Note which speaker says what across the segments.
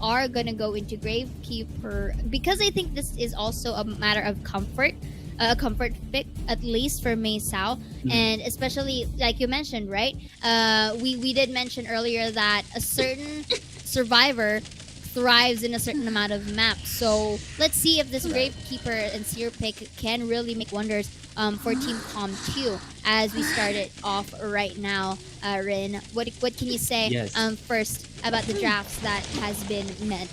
Speaker 1: are gonna go into Gravekeeper because I think this is also a matter of comfort. A comfort pick, at least for Mei Sao, and especially like you mentioned, right? We did mention earlier that a certain survivor thrives in a certain amount of maps. So let's see if this Gravekeeper and Seer pick can really make wonders for Team Com2 as we start it off right now. Rin, what can you say first about the drafts that has been met?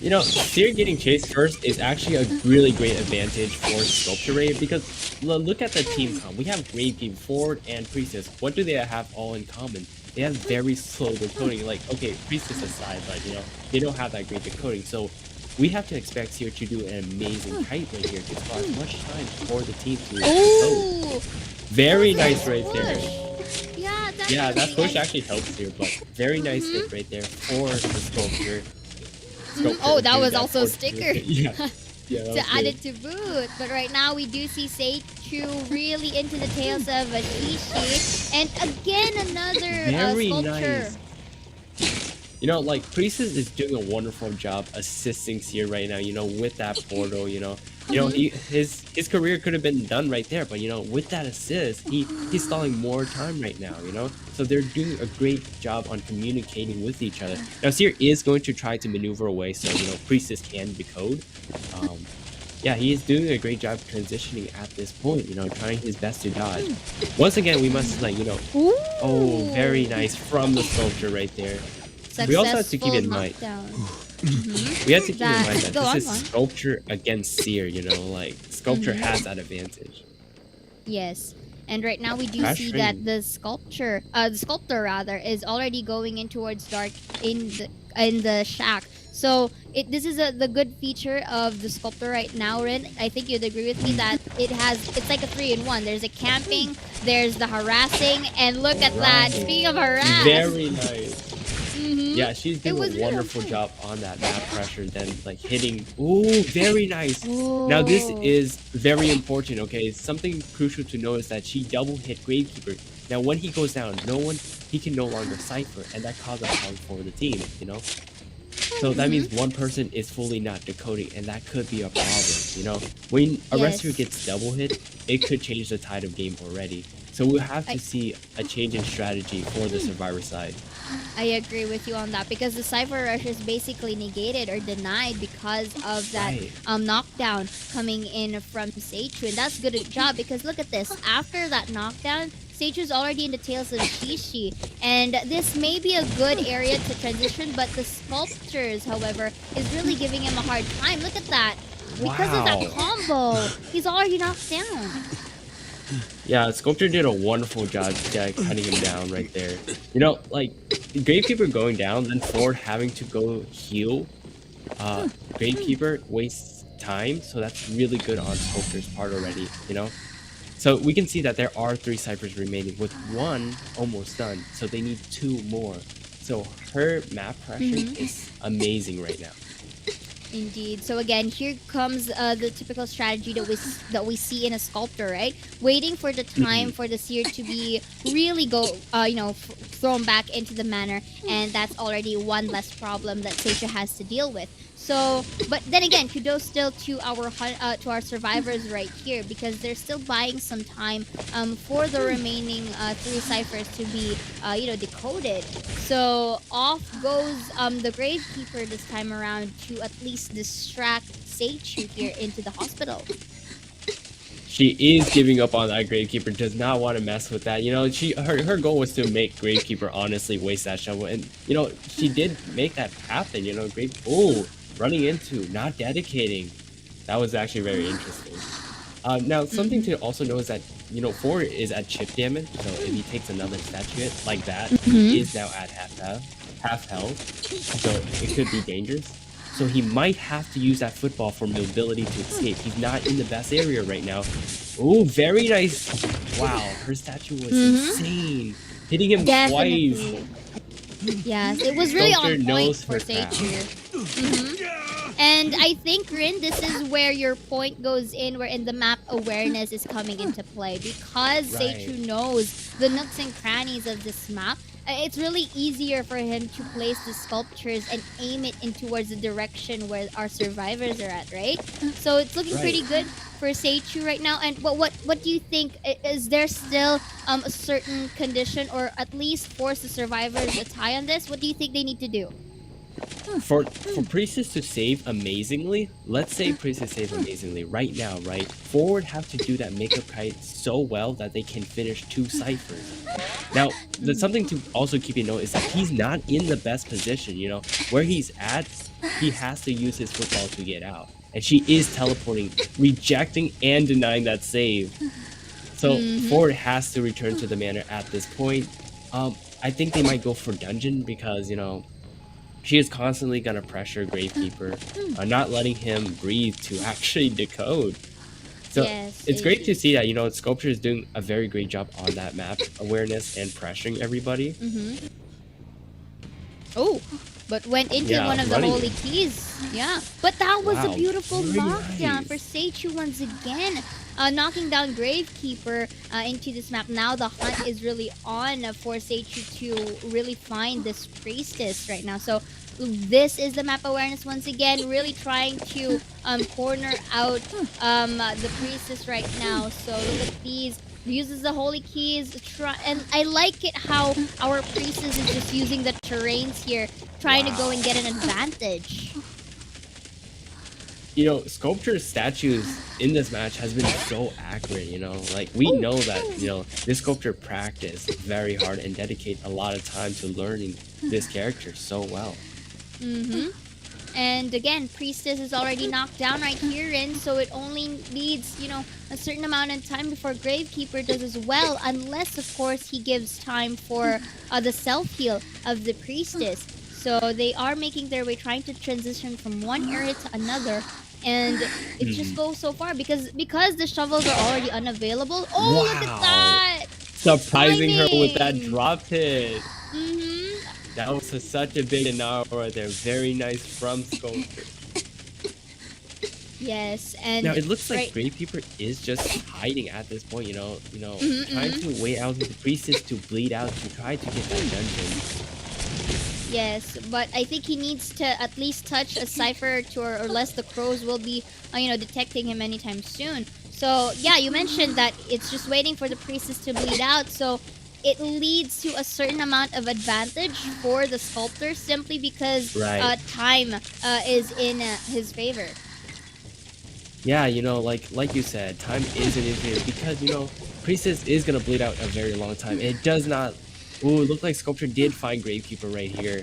Speaker 2: You know, Seer getting chased first is actually a really great advantage for Sculpture Ray because look at the team comp. We have Gravekeeper, Ford, and Priestess. What do they have all in common? They have very slow decoding. Like, okay, Priestess aside, but you know, they don't have that great decoding. So we have to expect Seer to do an amazing kite right here to spot as much time for the team to decode. Very nice right there. Yeah, that push actually helps Seer, but very nice hit right there for the Sculpture.
Speaker 1: Oh, that was also a sticker.
Speaker 2: Yeah,
Speaker 1: to add it to boot. But right now we do see Seichu really into the tails of Shishi. And again another Sculpture.
Speaker 2: Nice. You know, like Priestess is doing a wonderful job assisting Seer right now, you know, with that portal, you know. You know, his career could have been done right there, but you know, with that assist, he's stalling more time right now, you know? So they're doing a great job on communicating with each other. Now Seer is going to try to maneuver away so, you know, Priestess can decode. Yeah, he is doing a great job transitioning at this point, you know, trying his best to dodge. Once again, we must, like, you know, oh, very nice from the Sculpture right there. We also have to keep in mind. We have to keep in mind that this is Sculpture against Seer, you know, like Sculpture has that advantage.
Speaker 1: Yes. And right now we do see that the sculptor rather is already going in towards dark in the shack. So this is the good feature of the Sculptor right now, Rin. I think you'd agree with me that it's like a 3-in-1. There's a camping, there's the harassing, and look at that. Speaking of harass.
Speaker 2: Very nice. Yeah, she's doing a wonderful job on that map pressure, then like hitting. Ooh, very nice. Now this is very important, okay? Something crucial to know is that she double hit Gravekeeper. Now when he goes down, he can no longer cipher, and that causes a problem for the team, you know? So that means one person is fully not decoding, and that could be a problem, you know? When a wrestler gets double hit, it could change the tide of game already. So we'll have to see a change in strategy for the Survivor side.
Speaker 1: I agree with you on that because the Cypher Rush is basically negated or denied because of that knockdown coming in from Seichu. And that's good job because look at this. After that knockdown, Seichu's already in the tails of Shishi. And this may be a good area to transition, but the Sculptures, however, is really giving him a hard time. Look at that. Because of that combo, he's already knocked down.
Speaker 2: Yeah, Sculptor did a wonderful job cutting him down right there. You know, like, Gravekeeper going down, then Ford having to go heal. Gravekeeper wastes time, so that's really good on Sculptor's part already, you know? So we can see that there are 3 ciphers remaining, with 1 almost done, so they need 2 more. So her map pressure is amazing right now.
Speaker 1: Indeed. So again, here comes the typical strategy that we see in a Sculptor, right? Waiting for the time for the Seer to be really thrown back into the manner, and that's already one less problem that Seichu has to deal with. So, but then again, kudos still to our survivors right here because they're still buying some time for the remaining 3 ciphers to be decoded. So off goes the Gravekeeper this time around to at least distract Seichu here into the hospital.
Speaker 2: She is giving up on that Gravekeeper, does not want to mess with that. You know, her goal was to make Gravekeeper honestly waste that shovel, and you know, she did make that happen, you know, running into, not dedicating. That was actually very interesting. Now, something to also know is that, you know, Ford is at chip damage, so if he takes another statue hit like that, he is now at half health, so it could be dangerous. So he might have to use that football for mobility to escape. He's not in the best area right now. Oh, very nice. Wow, her statue was insane. Hitting him twice.
Speaker 1: Yes, it was really on point for Seichu. And I think, Rin, this is where your point goes in, wherein the map awareness is coming into play. Because Seichu knows the nooks and crannies of this map, it's really easier for him to place the sculptures and aim it in towards the direction where our survivors are at, right? So it's looking pretty good for Seichu right now. And what do you think? Is there still a certain condition, or at least force the survivors a tie on this? What do you think they need to do?
Speaker 2: For Priestess to save amazingly, let's say Priestess save amazingly right now, right? Forward have to do that makeup kite so well that they can finish 2 ciphers. Now, there's something to also keep in note is that he's not in the best position, you know? Where he's at, he has to use his football to get out. And she is teleporting, rejecting and denying that save. So Forward has to return to the manor at this point. I think they might go for dungeon because, you know, she is constantly going to pressure Gravekeeper, not letting him breathe to actually decode. So it's great to see that, you know, Sculpture is doing a very great job on that map awareness and pressuring everybody.
Speaker 1: Oh, but went into one of the holy keys. Yeah, but that was a beautiful knockdown for Seichu once again. Knocking down Gravekeeper into this map. Now the hunt is really on for Seichu to really find this priestess right now. So this is the map awareness once again, really trying to corner out the priestess right now. So look at these. Uses the holy keys, and I like it how our priestess is just using the terrains here, trying to go and get an advantage.
Speaker 2: You know, Sculpture's statues in this match has been so accurate, you know? Like, we know that, you know, this Sculpture practiced very hard and dedicate a lot of time to learning this character so well. And again, Priestess is already knocked down right here, and so it only needs, you know, a certain amount of time before Gravekeeper does as well, unless, of course, he gives time for the self-heal of the Priestess. So they are making their way, trying to transition from one area to another, and it just goes so far because the shovels are already unavailable. Oh, look at that! Surprising her with that drop hit. That was such a big denial right there. Very nice from Sculpture.
Speaker 1: Yes, and
Speaker 2: now it looks like Gravekeeper is just hiding at this point, you know, trying to wait out the Priestess to bleed out to try to get that dungeon.
Speaker 1: Yes, but I think he needs to at least touch a cipher or less the crows will be, you know, detecting him anytime soon. So yeah, you mentioned that it's just waiting for the priestess to bleed out. So it leads to a certain amount of advantage for the sculptor simply because time is in his favor.
Speaker 2: Yeah, you know, like you said, time is in his favor because, you know, priestess is gonna bleed out a very long time. It does not. Ooh, it looked like Sculpture did find Gravekeeper right here.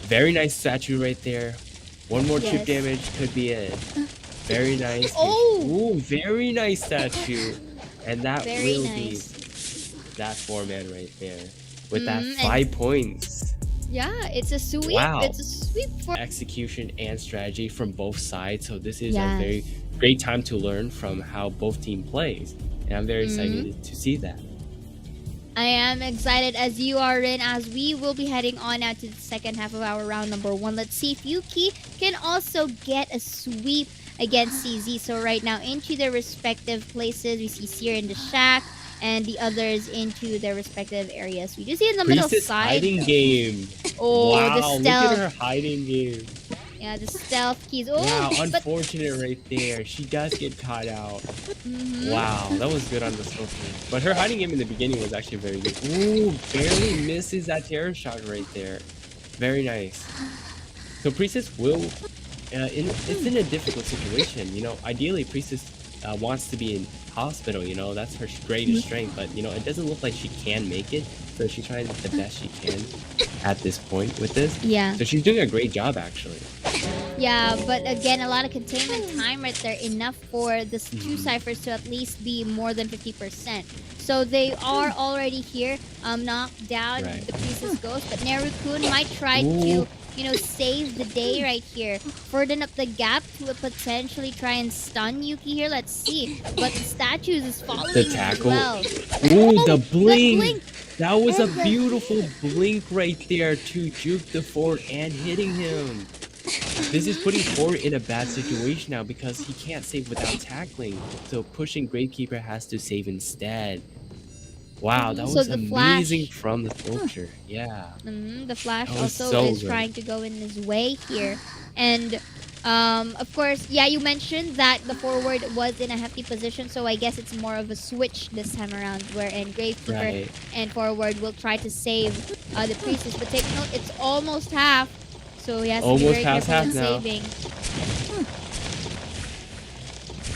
Speaker 2: Very nice statue right there. One more chip damage could be it. Very nice. Ooh, very nice statue. And that will be that 4-man right there. With that 5 points.
Speaker 1: Yeah, it's a sweep.
Speaker 2: Wow.
Speaker 1: It's a sweep for
Speaker 2: execution and strategy from both sides. So this is a very great time to learn from how both team plays. And I'm very excited to see that.
Speaker 1: I am excited as you are in, as we will be heading on now to the second half of our round number 1. Let's see if Yuki can also get a sweep against CZ. So right now into their respective places, we see Seer in the shack and the others into their respective areas. We do see in the middle side.
Speaker 2: Hiding game.
Speaker 1: Oh,
Speaker 2: wow,
Speaker 1: the stealth.
Speaker 2: Look at her hiding game.
Speaker 1: Yeah, the stealth keys. Oh,
Speaker 2: wow, unfortunate right there. She does get caught out. Wow, that was good on the Sculpture. But her hiding game in the beginning was actually very good. Ooh, barely misses that terror shot right there. Very nice. So Priestess will... it's in a difficult situation. You know, ideally Priestess wants to be in hospital, you know. That's her greatest strength. But, you know, it doesn't look like she can make it. So she tries the best she can at this point with this.
Speaker 1: Yeah.
Speaker 2: So she's doing a great job, actually.
Speaker 1: Yeah, but again, a lot of containment time right there. Enough for the 2 ciphers to at least be more than 50%. So they are already here, knocked down the Priestess Ghost. But Nerukun might try to, you know, save the day right here. Furthen up the gap to potentially try and stun Yuki here. Let's see. But the statues is following
Speaker 2: the tackle.
Speaker 1: As well.
Speaker 2: Ooh, the blink. That was a beautiful blink right there to juke the Forward and hitting him. This is putting Forward in a bad situation now because he can't save without tackling. So pushing Gravekeeper has to save instead. Wow, that
Speaker 1: So
Speaker 2: was
Speaker 1: the
Speaker 2: amazing
Speaker 1: Flash,
Speaker 2: from the sculpture. Yeah,
Speaker 1: the Flash
Speaker 2: that was
Speaker 1: also
Speaker 2: so
Speaker 1: is
Speaker 2: good.
Speaker 1: trying to go in his way here, and of course, yeah, you mentioned that the forward was in a hefty position, so I guess it's more of a switch this time around, wherein Gravekeeper
Speaker 2: Right.
Speaker 1: and forward will try to save the priestess. But take note, it's almost half, so he has to be
Speaker 2: Almost
Speaker 1: very
Speaker 2: past
Speaker 1: careful
Speaker 2: half
Speaker 1: in
Speaker 2: now.
Speaker 1: saving.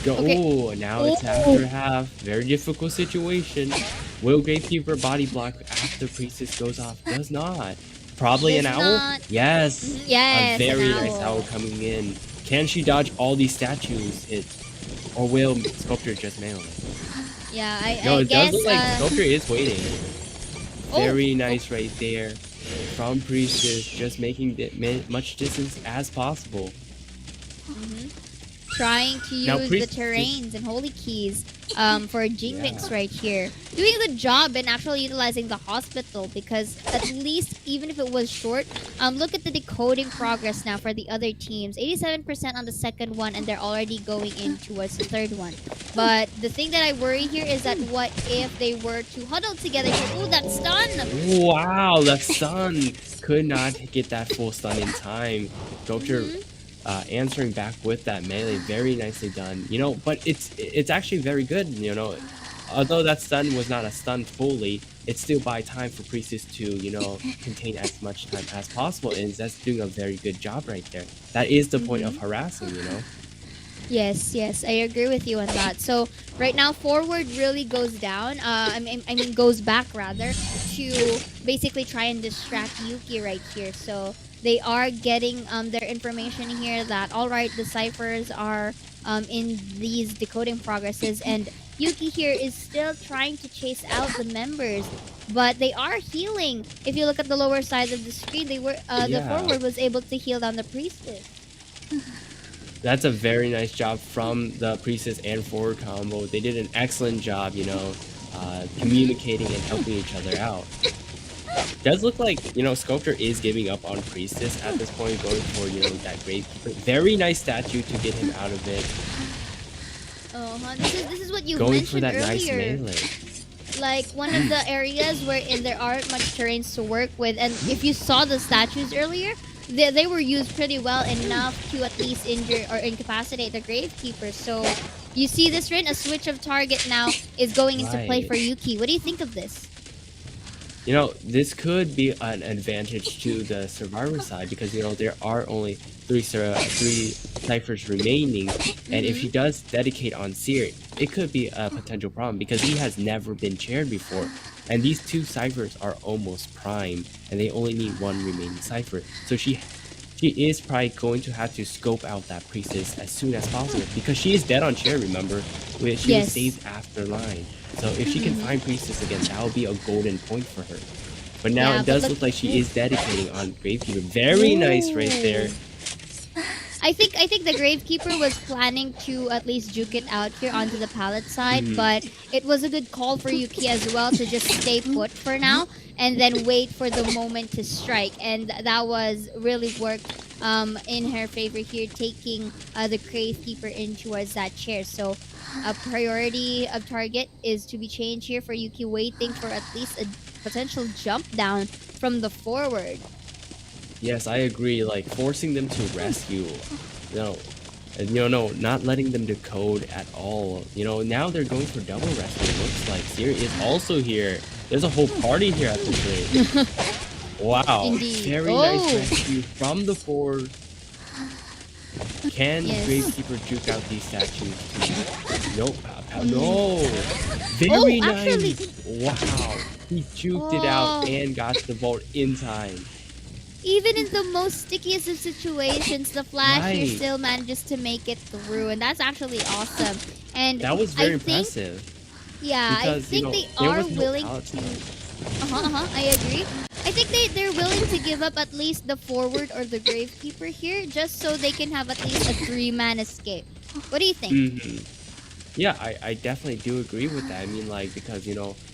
Speaker 2: Go.
Speaker 1: Okay.
Speaker 2: Oh, now it's
Speaker 1: Oh,
Speaker 2: after half. Very difficult situation. Will Gravekeeper body block after Priestess goes off? Does not. Probably an
Speaker 1: does
Speaker 2: owl?
Speaker 1: not.
Speaker 2: Yes. A
Speaker 1: Yes, an
Speaker 2: very nice owl
Speaker 1: owl.
Speaker 2: coming in. Can she dodge all these statues hit? Or will Sculptor just nail it?
Speaker 1: Yeah,
Speaker 2: No,
Speaker 1: I
Speaker 2: it does
Speaker 1: guess.
Speaker 2: look like Sculptor is waiting.
Speaker 1: Oh,
Speaker 2: Very
Speaker 1: oh,
Speaker 2: nice right there. From Priestess, just making much distance as possible.
Speaker 1: trying to
Speaker 2: Now
Speaker 1: use the
Speaker 2: Priestess,
Speaker 1: terrains and holy keys for Jinmix
Speaker 2: yeah.
Speaker 1: right here. Doing a good job and actually utilizing the hospital because at least even if it was short, look at the decoding progress now for the other teams. 87% on the second one and they're already going in towards the third one. But the thing that I worry here is that what if they were to huddle together here? Ooh, that stun!
Speaker 2: Wow, the stun could not get that full stun in time. Sculpture answering back with that melee, very nicely done. You know, but it's actually very good. You know, although that stun was not a stun fully, it's still by time for Priestess to contain as much time as possible, and that's doing a very good job right there. That is the point of harassing. You know.
Speaker 1: Yes, yes, I agree with you on that. So right now, forward really goes down. I mean, goes back rather to basically try and distract Yuki right here. So they are getting their information here that all right, the ciphers are in these decoding progresses, and Yuki here is still trying to chase out the members. But they are healing. If you look at the lower side of the screen, they were the
Speaker 2: Yeah.
Speaker 1: forward was able to heal down the priestess.
Speaker 2: That's a very nice job from the Priestess and forward combo. They did an excellent job, communicating and helping each other out. Does look like, Sculptor is giving up on Priestess at this point, going for, that Gravekeeper. Very nice statue to get him out of it.
Speaker 1: This is what you
Speaker 2: Going for
Speaker 1: mentioned
Speaker 2: that nice
Speaker 1: earlier.
Speaker 2: melee.
Speaker 1: Like one of the areas wherein there aren't much terrains to work with, and if you saw the statues earlier, they were used pretty well enough to at least injure or incapacitate the Gravekeeper. So you see this, Rin, a switch of target now is going into play
Speaker 2: Right.
Speaker 1: for Yuki. What do you think of this?
Speaker 2: This could be an advantage to the survivor side because, there are only three ciphers remaining. And if he does dedicate on Seer, it could be a potential problem because he has never been chaired before. And these two ciphers are almost prime and they only need one remaining cipher. So she is probably going to have to scope out that priestess as soon as possible because she is dead on chair, remember? She was
Speaker 1: Yes.
Speaker 2: saved after line. So if she can find priestess again, that will be a golden point for her. But now
Speaker 1: Yeah,
Speaker 2: it
Speaker 1: but
Speaker 2: does
Speaker 1: look-
Speaker 2: look like she is dedicating on Gravekeeper. Very nice right there.
Speaker 1: I think the Gravekeeper was planning to at least juke it out here onto the pallet side,
Speaker 2: Mhm.
Speaker 1: but it was a good call for Yuki as well to just stay put for now and then wait for the moment to strike. And that was really worked in her favor here, taking the Gravekeeper in towards that chair. So a priority of target is to be changed here for Yuki, waiting for at least a potential jump down from the forward.
Speaker 2: Yes, I agree. Like forcing them to rescue, no, not letting them decode at all. Now they're going for double rescue. It looks like Siri is also here. There's a whole party here at this rate. Wow,
Speaker 1: Indeed.
Speaker 2: very nice rescue from the forward. Can
Speaker 1: Yes.
Speaker 2: Gravekeeper juke out these statues? Nope. No. Very
Speaker 1: actually.
Speaker 2: nice. Wow. He juked it out
Speaker 1: Oh.
Speaker 2: and got the vault in time.
Speaker 1: Even in the most stickiest of situations, the Flash here
Speaker 2: Right.
Speaker 1: still manages to make it through, and that's actually awesome. And
Speaker 2: That was very
Speaker 1: I think,
Speaker 2: impressive.
Speaker 1: yeah, I
Speaker 2: Because,
Speaker 1: think they
Speaker 2: there
Speaker 1: are
Speaker 2: was no
Speaker 1: willing
Speaker 2: pallet
Speaker 1: to.
Speaker 2: time.
Speaker 1: I agree. I think they're willing to give up at least the forward or the Gravekeeper here, just so they can have at least a 3-man escape. What do you think?
Speaker 2: Yeah, I definitely do agree with that. I mean, because,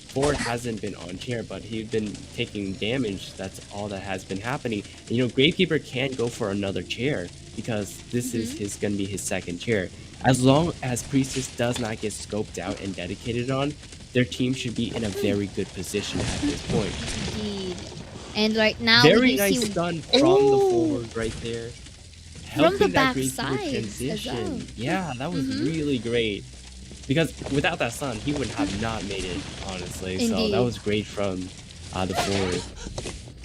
Speaker 2: Ford hasn't been on chair, but he's been taking damage. That's all that has been happening. And, Gravekeeper can't go for another chair because this is going to be his second chair. As long as Priestess does not get scoped out and dedicated on, their team should be in a very good position at this point.
Speaker 1: Indeed. And right now,
Speaker 2: Very
Speaker 1: we do
Speaker 2: nice
Speaker 1: see
Speaker 2: stun from the forward right there.
Speaker 1: From the
Speaker 2: Helping that great
Speaker 1: backside
Speaker 2: forward
Speaker 1: as well.
Speaker 2: transition. Yeah, that was really great. Because without that stun, he would have not made it, honestly. So
Speaker 1: Indeed.
Speaker 2: that was great from the forward.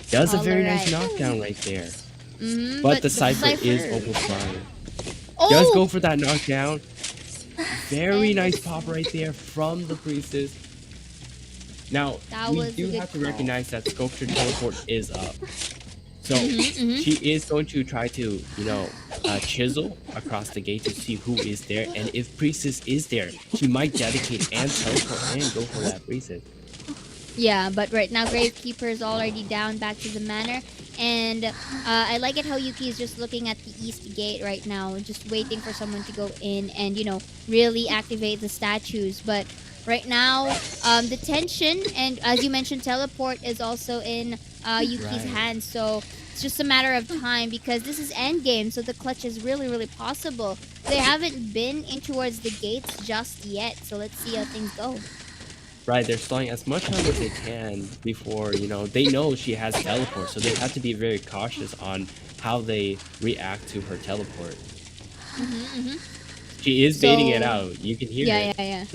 Speaker 2: Does a very nice
Speaker 1: Alright.
Speaker 2: knockdown right there.
Speaker 1: Mhm,
Speaker 2: But the Cypher is overflying. Does go for that knockdown. Very
Speaker 1: And
Speaker 2: nice
Speaker 1: it's-
Speaker 2: pop right there from the Priestess. Now,
Speaker 1: That
Speaker 2: we
Speaker 1: was a
Speaker 2: do
Speaker 1: good
Speaker 2: have to
Speaker 1: call.
Speaker 2: recognize that Sculpture Teleport is up. So,
Speaker 1: Mhm.
Speaker 2: she is going to try to, you know, chisel across the gate to see who is there. And if Priestess is there, she might dedicate and teleport and go for that Priestess.
Speaker 1: Yeah, but right now Gravekeeper is already down back to the manor, and I like it how Yuki is just looking at the east gate right now, just waiting for someone to go in and really activate the statues. But right now, the tension and as you mentioned, teleport is also in Yuki's
Speaker 2: Right.
Speaker 1: hands, so it's just a matter of time because this is endgame, so the clutch is really possible. They haven't been in towards the gates just yet, so let's see how things go.
Speaker 2: Right, they're slowing as much time as they can before, they know she has teleport, so they have to be very cautious on how they react to her teleport. She is baiting it
Speaker 1: So-
Speaker 2: out. You can hear
Speaker 1: Yeah,
Speaker 2: it.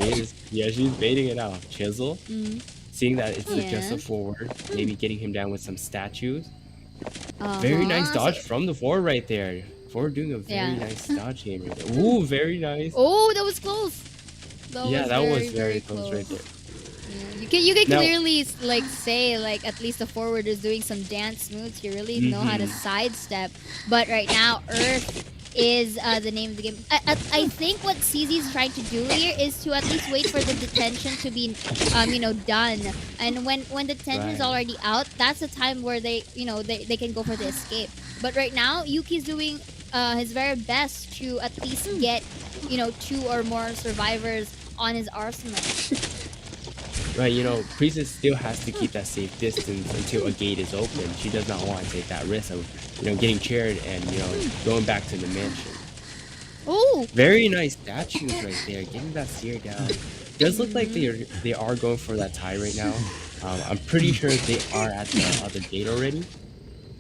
Speaker 1: yeah.
Speaker 2: She's baiting it out. Chisel,
Speaker 1: Mm.
Speaker 2: seeing that it's just
Speaker 1: Yeah.
Speaker 2: a forward, maybe getting him down with some statues. Very nice dodge from the forward right there. Forward doing a very
Speaker 1: Yeah.
Speaker 2: nice dodge game right there. Ooh, very nice.
Speaker 1: Oh, that was close. That
Speaker 2: was very close right there.
Speaker 1: Yeah, you can
Speaker 2: Now-
Speaker 1: clearly say at least the forward is doing some dance moves. You really know how to sidestep. But right now, Earth is the name of the game. I think what CZ is trying to do here is to at least wait for the detention to be done. And when the detention is
Speaker 2: Right.
Speaker 1: already out, that's the time where they can go for the escape. But right now, Yuki's doing his very best to at least get 2 or more survivors on his arsenal.
Speaker 2: Right, Priestess still has to keep that safe distance until a gate is open. She does not want to take that risk of, getting chaired and, going back to the mansion.
Speaker 1: Oh,
Speaker 2: Very nice statues right there, getting that sear down. Does look like they are going for that tie right now. I'm pretty sure they are at the other gate already.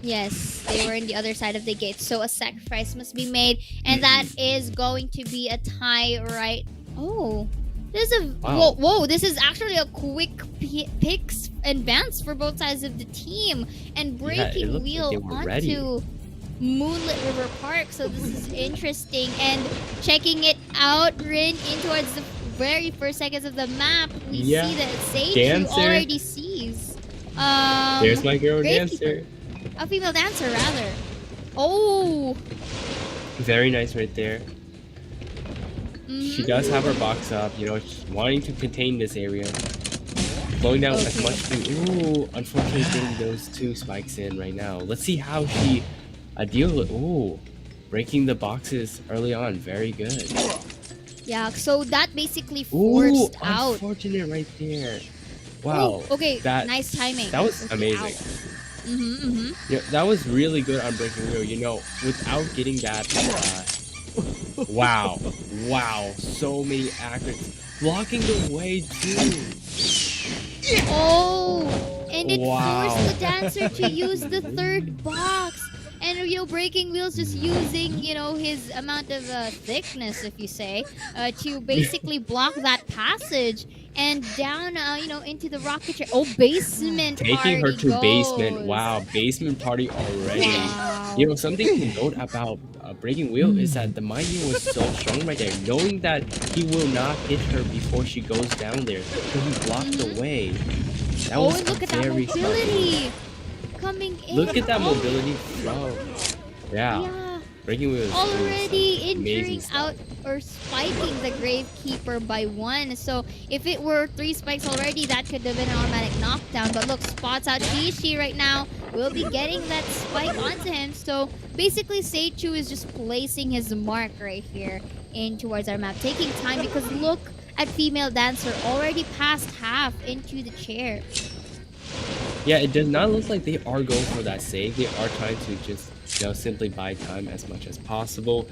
Speaker 1: yes, they were in the other side of the gate. So a sacrifice must be made, and that is going to be a tie, right? Oh, this is a
Speaker 2: Wow.
Speaker 1: whoa! This is actually a quick picks advance for both sides of the team, and breaking
Speaker 2: looked like
Speaker 1: wheel
Speaker 2: they were ready.
Speaker 1: onto Moonlit River Park. So this is interesting. And checking it out, Rin, in towards the very first seconds of the map, we
Speaker 2: Yeah.
Speaker 1: see that Sage
Speaker 2: Dancer.
Speaker 1: already sees.
Speaker 2: There's my girl
Speaker 1: Gravekeeper.
Speaker 2: dancer.
Speaker 1: A female dancer, rather. Oh.
Speaker 2: Very nice right there. She
Speaker 1: Mhm.
Speaker 2: does have her box up, she's wanting to contain this area. Blowing down as
Speaker 1: Okay.
Speaker 2: much ooh, unfortunately getting those 2 spikes in right now. Let's see how she deals with, ooh, breaking the boxes early on. Very good.
Speaker 1: Yeah, so that basically
Speaker 2: Ooh,
Speaker 1: forced out.
Speaker 2: unfortunate right there. Wow.
Speaker 1: Ooh, okay,
Speaker 2: that-
Speaker 1: nice timing.
Speaker 2: That was
Speaker 1: Forced it
Speaker 2: amazing.
Speaker 1: out. Mhm.
Speaker 2: Yeah, that was really good on breaking wheel, without getting that, wow, so many accurates. Blocking the way too.
Speaker 1: Oh, and it
Speaker 2: Wow.
Speaker 1: forced the dancer to use the third box. And breaking wheels just using his amount of thickness, if you say, to basically block that passage and down into the rocket chair. Oh, basement
Speaker 2: Taking her
Speaker 1: party
Speaker 2: to
Speaker 1: goes.
Speaker 2: basement. Wow, basement party already.
Speaker 1: Wow.
Speaker 2: Something to note about breaking wheel is that the mind game was so strong right there, knowing that he will not hit her before she goes down there, so he blocked the way. That
Speaker 1: Oh,
Speaker 2: was
Speaker 1: and look at that
Speaker 2: very smart.
Speaker 1: mobility coming in.
Speaker 2: Look at that
Speaker 1: Oh,
Speaker 2: mobility from. Yeah.
Speaker 1: Yeah.
Speaker 2: Breaking wheel is doing
Speaker 1: Already
Speaker 2: some amazing
Speaker 1: injuring
Speaker 2: stuff.
Speaker 1: out or spiking the Gravekeeper by 1. So if it were 3 spikes already, that could have been an automatic knockdown. But look, spots out Shishi right now. Will be getting that spike onto him. So basically, Seichu is just placing his mark right here in towards our map, taking time because look at female dancer already past half into the chair.
Speaker 2: Yeah, it does not look like they are going for that save. They are trying to just, simply buy time as much as possible.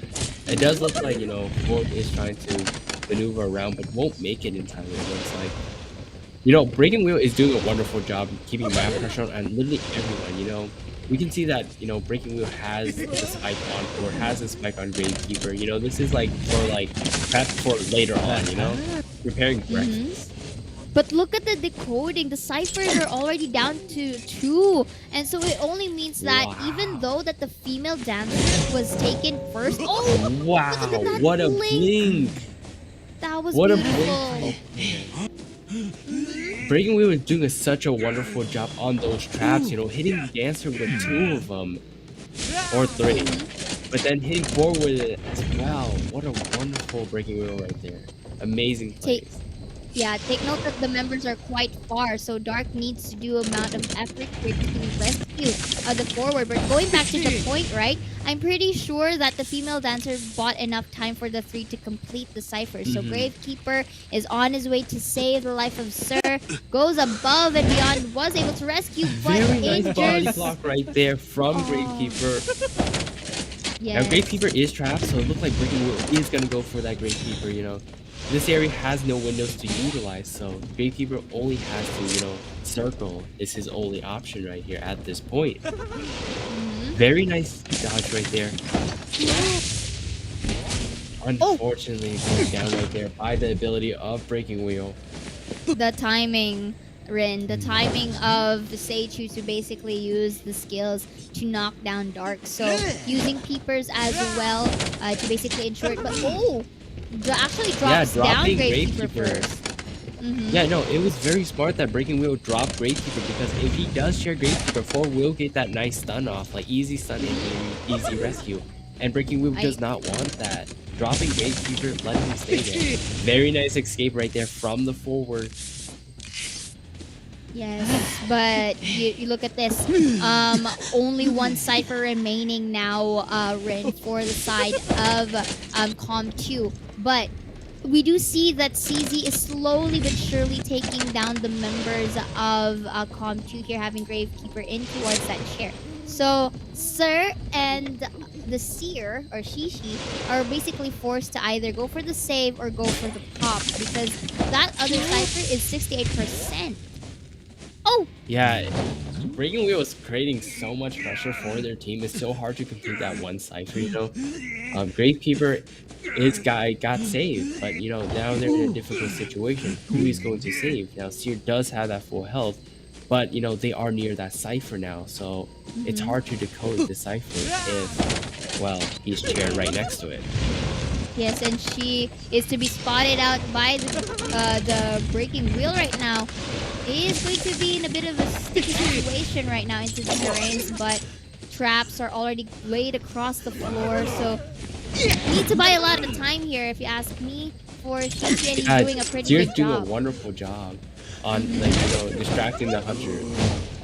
Speaker 2: It does look like, Ford is trying to maneuver around, but won't make it in time, it looks like. You know, Breaking Wheel is doing a wonderful job keeping map pressure on literally everyone, you know. We can see that, you know, Breaking Wheel has the spike on, or has a spike on Gravekeeper. You know, this is like for like prep for later on, you know, preparing breakfast.
Speaker 1: But look at the decoding. The ciphers are already down to 2. And so it only means that even though that the female dancer was taken first. Oh!
Speaker 2: Wow,
Speaker 1: Look at that
Speaker 2: what a
Speaker 1: blink.
Speaker 2: blink!
Speaker 1: That was
Speaker 2: What
Speaker 1: beautiful.
Speaker 2: a blink! Breaking Wheel is doing such a wonderful job on those traps, you know, hitting the dancer with 2 of them. Or 3. But then hitting 4 with it as well. What a wonderful Breaking Wheel right there. Amazing plays.
Speaker 1: Yeah, take note that the members are quite far, so Dark needs to do amount of effort here to rescue the forward. But going back to the point, right? I'm pretty sure that the female dancer bought enough time for the 3 to complete the cipher. So Gravekeeper is on his way to save the life of Sir, goes above and beyond, was able to rescue, but
Speaker 2: Very nice body
Speaker 1: injures.
Speaker 2: block right there from Gravekeeper.
Speaker 1: Yes.
Speaker 2: Now Gravekeeper is trapped, so it looks like Breaking Wheel is gonna go for that Gravekeeper, you know. This area has no windows to utilize, so Gravekeeper only has to, you know, circle is his only option right here at this point. Very nice dodge right there. Unfortunately, going down right there by the ability of Breaking Wheel.
Speaker 1: The timing, Rin, the timing of the Seichu to basically use the skills to knock down Dark. So using Peepers as well to basically ensure it. But actually drops down Gravekeeper first.
Speaker 2: Yeah, no, it was very smart that Breaking Wheel dropped Gravekeeper, because if he does share Gravekeeper, 4 will get that nice stun off, like easy stun and easy rescue. And Breaking Wheel does not want that. Dropping Gravekeeper, letting him stay there. Very nice escape right there from the forward.
Speaker 1: Yes, but you look at this. Only 1 cipher remaining now, Rin, for the side of Com2. But we do see that CZ is slowly but surely taking down the members of Com2 here, having Gravekeeper in towards that chair. So Sir and the Seer, or Shishi, are basically forced to either go for the save or go for the pop, because that other cipher is 68%. Oh!
Speaker 2: Yeah, Breaking Wheel is creating so much pressure for their team. It's so hard to complete that 1 cipher, you know. Gravekeeper, his guy got saved, but you know, now they're in a difficult situation. Who is going to save? Now Seer does have that full health, but you know, they are near that cipher now, so it's hard to decode the cipher if, well, he's chaired right next to it.
Speaker 1: Yes, and she is to be spotted out by the Breaking Wheel right now. He is going to be in a bit of a sticky situation right now into the terrains, but traps are already laid across the floor, so need to buy a lot of time here, if you ask me, for Shishi, and he's doing a pretty
Speaker 2: Seer's
Speaker 1: good
Speaker 2: doing
Speaker 1: job.
Speaker 2: a wonderful job on, like, you know, distracting the hunter.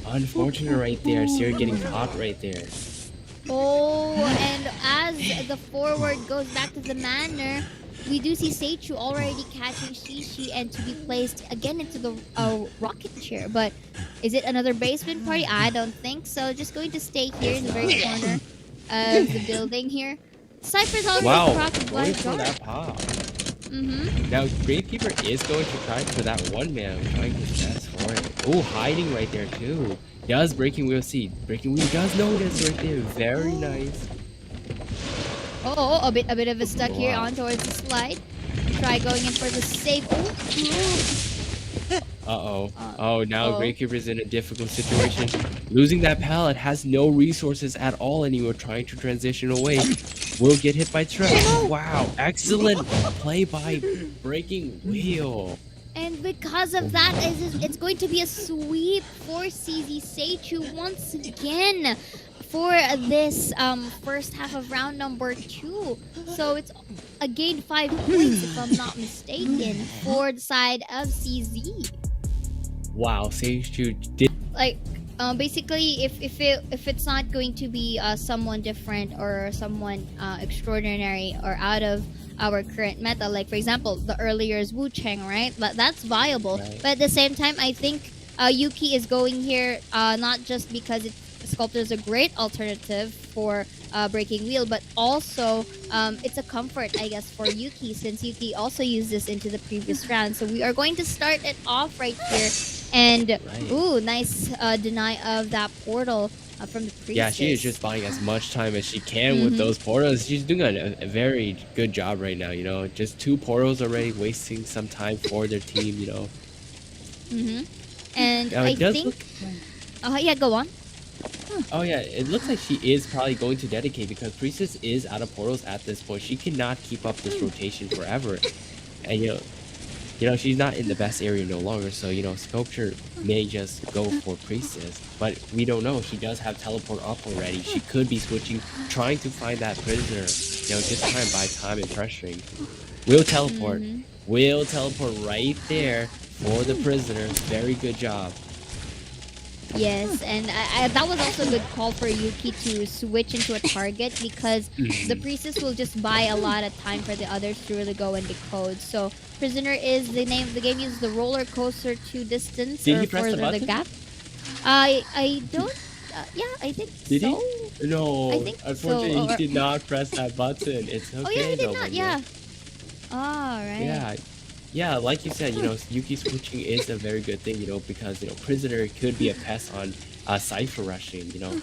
Speaker 2: Unfortunate right there, Seer getting caught right there.
Speaker 1: Oh, and as the forward goes back to the manor, we do see Seichu already catching Shishi and to be placed again into the rocket chair. But is it another basement party? I don't think so. Just going to stay here in the very corner of the building here. Cypher's already procced by
Speaker 2: going for that pop.
Speaker 1: Mm-hmm.
Speaker 2: Now, Gravekeeper is going to try for that one man, trying his best for it. Oh, hiding right there too. Does Breaking Wheel see? Breaking Wheel does notice right there. Very nice.
Speaker 1: Oh, a bit of a stuck here on towards the slide. Try going in for the save. Oh.
Speaker 2: Oh, now Gravekeeper's in a difficult situation. Losing that pallet, has no resources at all anymore, trying to transition away. Will get hit by trap. Wow, excellent play by Breaking Wheel.
Speaker 1: And because of that, it's going to be a sweep for CZ Seichu once again for this first half of round number 2. So it's again 5 points, if I'm not mistaken, for the side of CZ.
Speaker 2: Wow, Seichu did.
Speaker 1: Like, basically, if it's not going to be someone different or someone extraordinary or out of our current meta, like for example the earlier's Wu Cheng, right? But that's viable.
Speaker 2: Right.
Speaker 1: But at the same time, I think Yuki is going here not just because Sculptor is a great alternative for breaking wheel, but also it's a comfort, I guess, for Yuki, since Yuki also used this into the previous round. So we are going to start it off right here, and ooh, nice deny of that portal from the priestess.
Speaker 2: Yeah, she is just buying as much time as she can with those portals. She's doing a very good job right now, you know. Just 2 portals already, wasting some time for their team, you know.
Speaker 1: And I think... yeah, go on.
Speaker 2: Oh yeah, it looks like she is probably going to dedicate, because Priestess is out of portals at this point. She cannot keep up this rotation forever. And you know, she's not in the best area no longer, so, you know, Sculpture may just go for Priestess. But we don't know. She does have teleport up already. She could be switching, trying to find that prisoner. You know, just trying to buy time and pressuring. Will teleport. Will teleport right there for the prisoner. Very good job.
Speaker 1: Yes, and that was also a good call for Yuki to switch into a target, because the priestess will just buy a lot of time for the others to really go and decode. So prisoner is the name of the game. Uses the roller coaster to distance or further the gap. I don't. Yeah, I think
Speaker 2: did
Speaker 1: so.
Speaker 2: He? No,
Speaker 1: I think
Speaker 2: unfortunately
Speaker 1: so.
Speaker 2: he did not press that button. It's okay.
Speaker 1: Oh yeah, he did
Speaker 2: though,
Speaker 1: not. Yeah. Oh, right.
Speaker 2: Yeah. Yeah, like you said, you know, Yuki switching is a very good thing, you know, because, you know, Prisoner could be a pest on Cypher rushing, you know.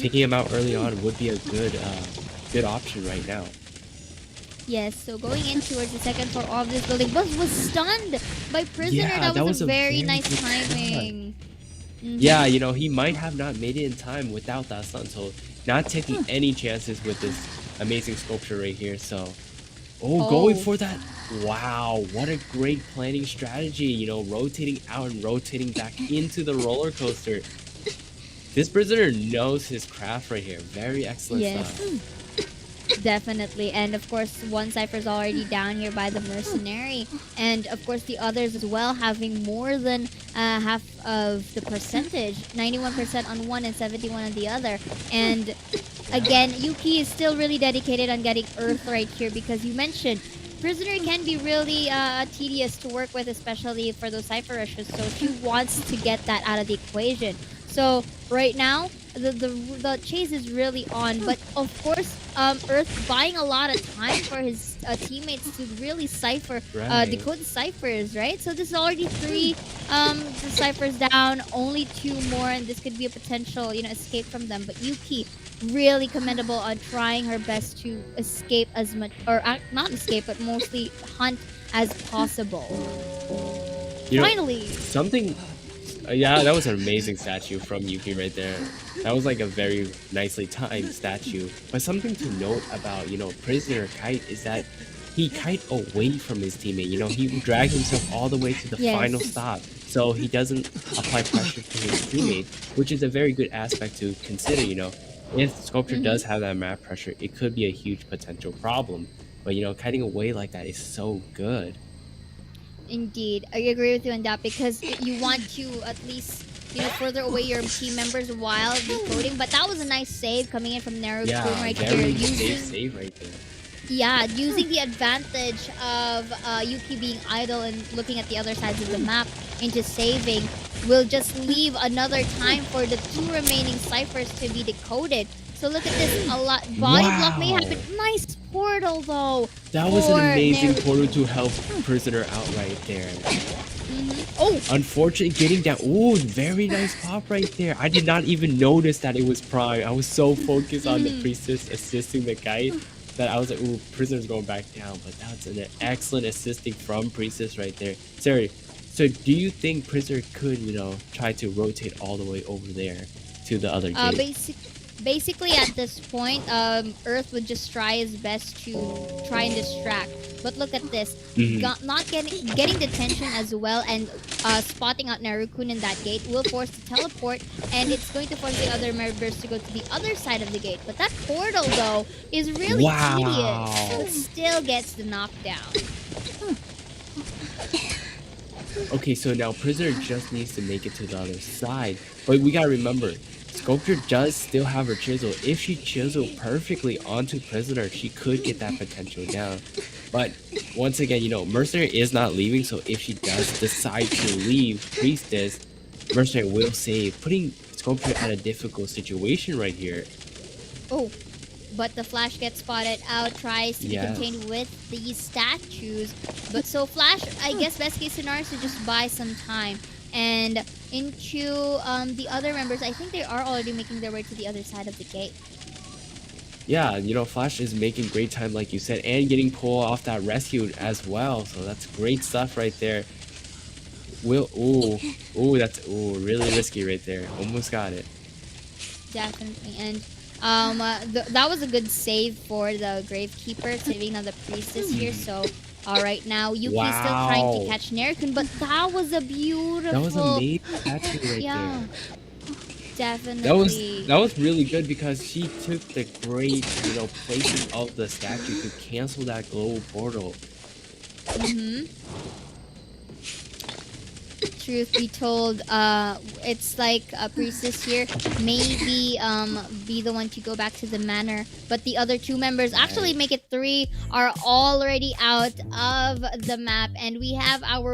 Speaker 2: Taking him out early on would be a good option right now.
Speaker 1: Yes, so going in towards the second floor of this building, but was stunned by Prisoner.
Speaker 2: Yeah,
Speaker 1: that was a very nice
Speaker 2: good
Speaker 1: timing.
Speaker 2: Yeah, you know, he might have not made it in time without that stun, so not taking any chances with this amazing sculpture right here, so... Oh, going for that. Wow, what a great planning strategy. You know, rotating out and rotating back into the roller coaster. This prisoner knows his craft right here. Very excellent stuff.
Speaker 1: Definitely. And of course, one Cypher's already down here by the mercenary. And of course, the others as well, having more than half of the percentage. 91% on one and 71 on the other. And again, Yuki is still really dedicated on getting Earth right here, because you mentioned Prisoner can be really tedious to work with, especially for those Cypher rushes. So she wants to get that out of the equation. So right now, the chase is really on, but of course, Earth buying a lot of time for his teammates to really cipher, decode the ciphers, right? So this is already 3 the ciphers down, only 2 more, and this could be a potential, you know, escape from them. But Yuki, really commendable on trying her best to escape as much, or not escape, but mostly hunt as possible. Finally,
Speaker 2: something. Yeah, that was an amazing statue from Yuki right there. That was like a very nicely timed statue. But something to note about, you know, Prisoner Kite is that he kite away from his teammate. You know, he dragged himself all the way to the final stop, so he doesn't apply pressure to his teammate, which is a very good aspect to consider. You know, if Sculpture does have that map pressure, it could be a huge potential problem. But, you know, kiting away like that is so good.
Speaker 1: Indeed, I agree with you on that, because you want to at least, you know, further away your team members while decoding. But that was a nice save coming in from Narrow Boom right here.
Speaker 2: Using save right there.
Speaker 1: Yeah, using the advantage of Yuki being idle and looking at the other sides of the map into saving will just leave another time for the 2 remaining ciphers to be decoded. So look at this, a lot body block may happen. Nice portal though.
Speaker 2: That was an amazing portal to help Prisoner out right there.
Speaker 1: Oh,
Speaker 2: unfortunately getting down. Oh, very nice pop right there. I did not even notice that it was Prime. I was so focused on the Priestess assisting the guy that I was like, ooh, Prisoner's going back down. But that's an excellent assisting from Priestess right there. Sorry. So do you think Prisoner could, you know, try to rotate all the way over there to the other gate?
Speaker 1: Basically, at this point, Earth would just try his best to try and distract. But look at this, not getting detention as well, and spotting out Narukun in that gate will force the teleport, and it's going to force the other members to go to the other side of the gate. But that portal, though, is really tedious, so still gets the knockdown.
Speaker 2: Okay, so now Prisoner just needs to make it to the other side. But we gotta remember, Sculpture does still have her chisel. If she chiseled perfectly onto Prisoner, she could get that potential down. But once again, you know, Mercenary is not leaving, so if she does decide to leave Priestess, Mercenary will save, putting Sculpture at a difficult situation right here.
Speaker 1: Oh, but the Flash gets spotted out, tries to be
Speaker 2: Yes.
Speaker 1: contained with these statues. But so Flash, I guess best case scenario is to just buy some time. And into the other members, I think they are already making their way to the other side of the gate.
Speaker 2: Yeah, you know, Flash is making great time, like you said, and getting pulled off that rescue as well. So that's great stuff right there. That's really risky right there. Almost got it.
Speaker 1: Definitely. And that was a good save for the Gravekeeper, saving on the Priestess here. So, all right, now Yuki's still trying to
Speaker 2: Wow.
Speaker 1: catch Nerikun, but that was a beautiful...
Speaker 2: That was amazing catching right
Speaker 1: Yeah,
Speaker 2: there.
Speaker 1: definitely.
Speaker 2: That was really good because she took the great, you know, placement of the statue to cancel that global portal.
Speaker 1: Truth be told, it's like a Priestess here maybe be the one to go back to the manor, but the other two members actually make it 3 are already out of the map, and we have our